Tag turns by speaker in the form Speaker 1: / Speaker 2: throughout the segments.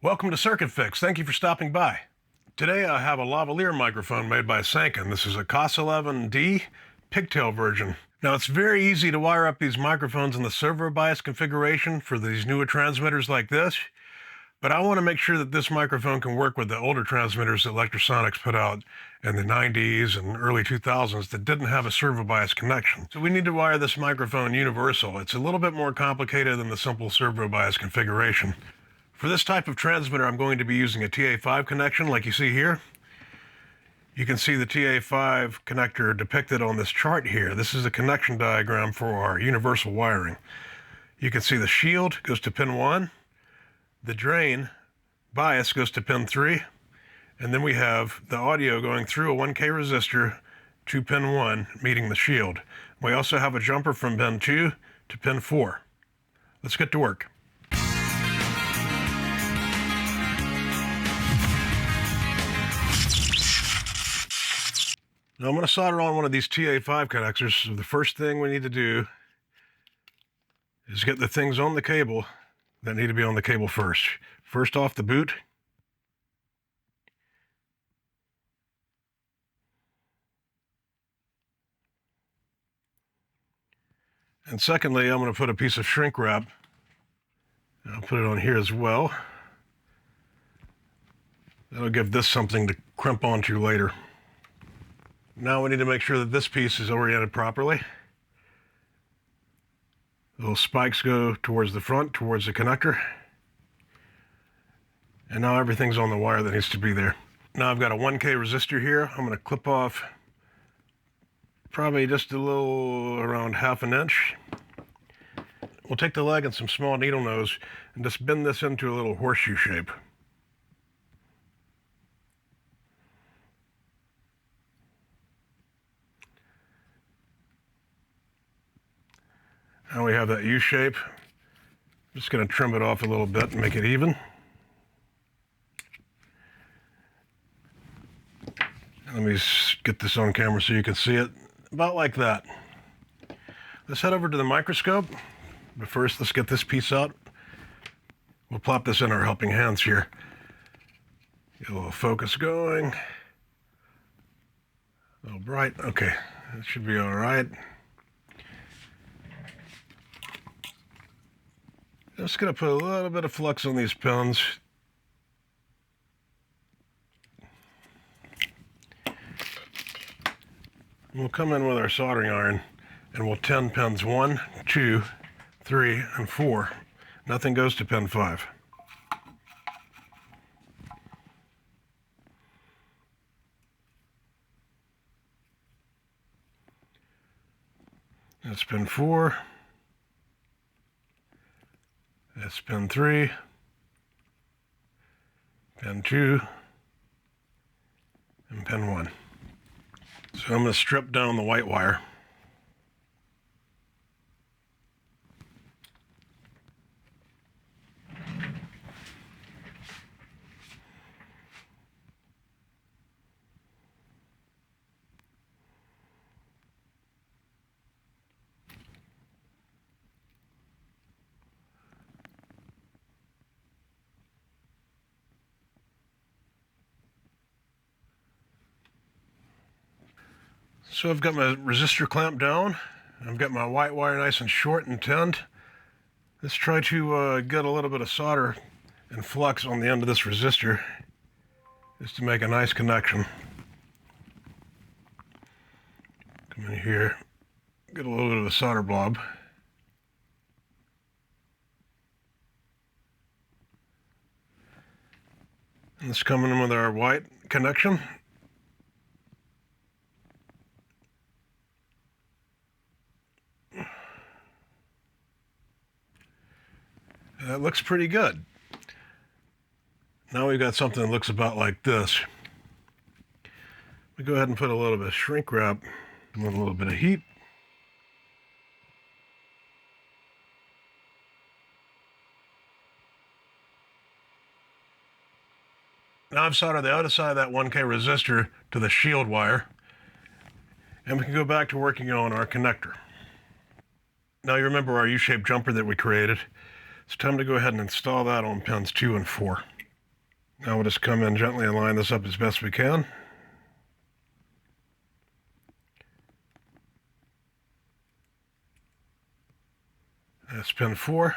Speaker 1: Welcome to Circuit Fix. Thank you for stopping by. Today I have a lavalier microphone made by Sanken. This is a COS-11D pigtail version. Now it's very easy to wire up these microphones in the servo-bias configuration for these newer transmitters like this, but I want to make sure that this microphone can work with the older transmitters that Lectrosonics put out in the 90s and early 2000s that didn't have a servo-bias connection. So we need to wire this microphone universal. It's a little bit more complicated than the simple servo-bias configuration. For this type of transmitter, I'm going to be using a TA-5 connection like you see here. You can see the TA-5 connector depicted on this chart here. This is a connection diagram for our universal wiring. You can see the shield goes to pin 1, the drain bias goes to pin 3, and then we have the audio going through a 1K resistor to pin 1, meeting the shield. We also have a jumper from pin 2 to pin 4. Let's get to work. Now I'm going to solder on one of these TA-5 connectors. So the first thing we need to do is get the things on the cable that need to be on the cable first. First off the boot. And secondly, I'm going to put a piece of shrink wrap. I'll put it on here as well. That'll give this something to crimp onto later. Now we need to make sure that this piece is oriented properly. The little spikes go towards the front, towards the connector. And now everything's on the wire that needs to be there. Now I've got a 1K resistor here. I'm going to clip off probably just a little around ½ an inch. We'll take the leg and some small needle nose and just bend this into a little horseshoe shape. Now we have that U shape. I'm just going to trim it off a little bit and make it even. Let me get this on camera so you can see it. About like that. Let's head over to the microscope. But first, let's get this piece out. We'll plop this in our helping hands here. Get a little focus going. A little bright. Okay, that should be all right. Just going to put a little bit of flux on these pins. We'll come in with our soldering iron and we'll tin pins 1, 2, 3, and 4. Nothing goes to pin 5. That's pin 4. That's pin 3, pin 2, and pin 1. So I'm going to strip down the white wire. So I've got my resistor clamped down. I've got my white wire nice and short and tinned. Let's try to get a little bit of solder and flux on the end of this resistor just to make a nice connection. Come in here, get a little bit of a solder blob. And let's come in with our white connection. That looks pretty good. Now we've got something that looks about like this. We go ahead and put a little bit of shrink wrap and a little bit of heat. Now I've soldered the outer side of that 1K resistor to the shield wire, and we can go back to working on our connector. Now you remember our U-shaped jumper that we created. It's time to go ahead and install that on pins 2 and 4. Now we'll just come in gently and line this up as best we can. That's pin 4.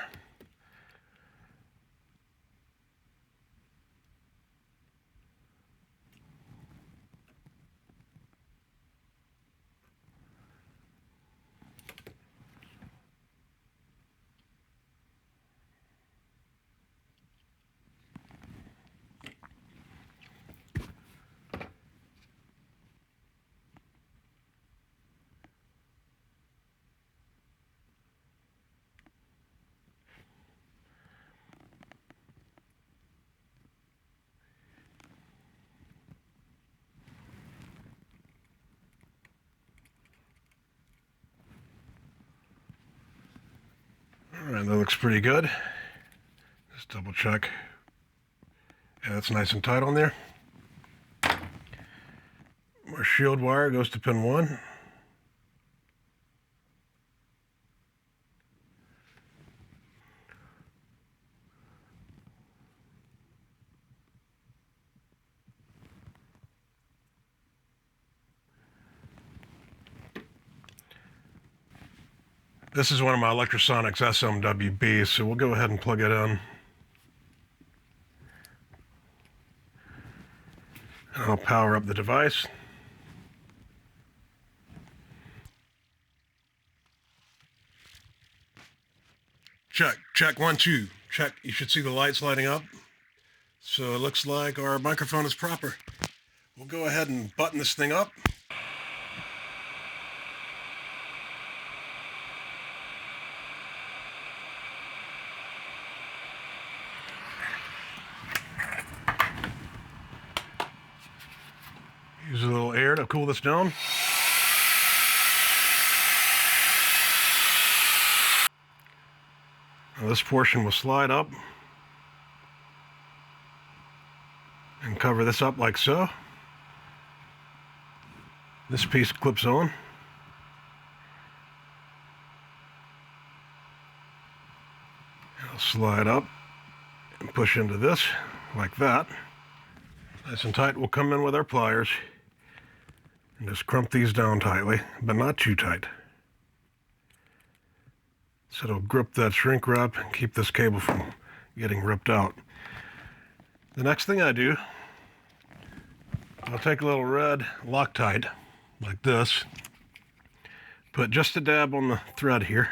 Speaker 1: All right, that looks pretty good. Just double check. Yeah, that's nice and tight on there. Our shield wire goes to pin 1. This is one of my Lectrosonics SMWBs, so we'll go ahead and plug it in. And I'll power up the device. Check, 1, 2. Check, you should see the lights lighting up. So it looks like our microphone is proper. We'll go ahead and button this thing up. Use a little air to cool this down. Now this portion will slide up and cover this up like so. This piece clips on. It'll slide up and push into this like that. Nice and tight. We'll come in with our pliers and just crump these down tightly, but not too tight. So it'll grip that shrink wrap and keep this cable from getting ripped out. The next thing I do, I'll take a little red Loctite, like this, put just a dab on the thread here.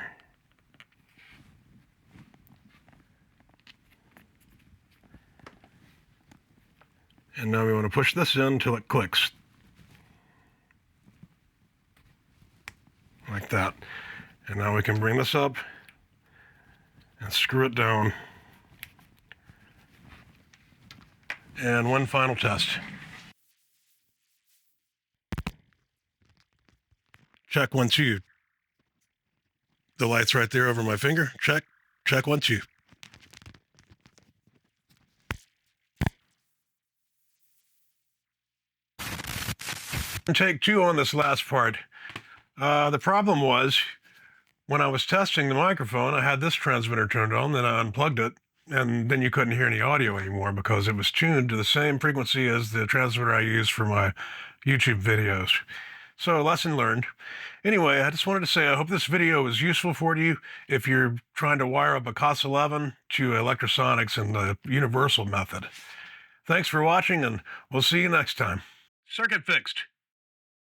Speaker 1: And now we want to push this in until it clicks. Like that. And now we can bring this up and screw it down. And one final test. Check, 1, 2. The light's right there over my finger. Check, 1, 2. Take 2 on this last part. The problem was, when I was testing the microphone, I had this transmitter turned on, then I unplugged it, and then you couldn't hear any audio anymore because it was tuned to the same frequency as the transmitter I use for my YouTube videos. So, lesson learned. Anyway, I just wanted to say I hope this video was useful for you if you're trying to wire up a COS-11 to Lectrosonics in the universal method. Thanks for watching, and we'll see you next time. Circuit fixed.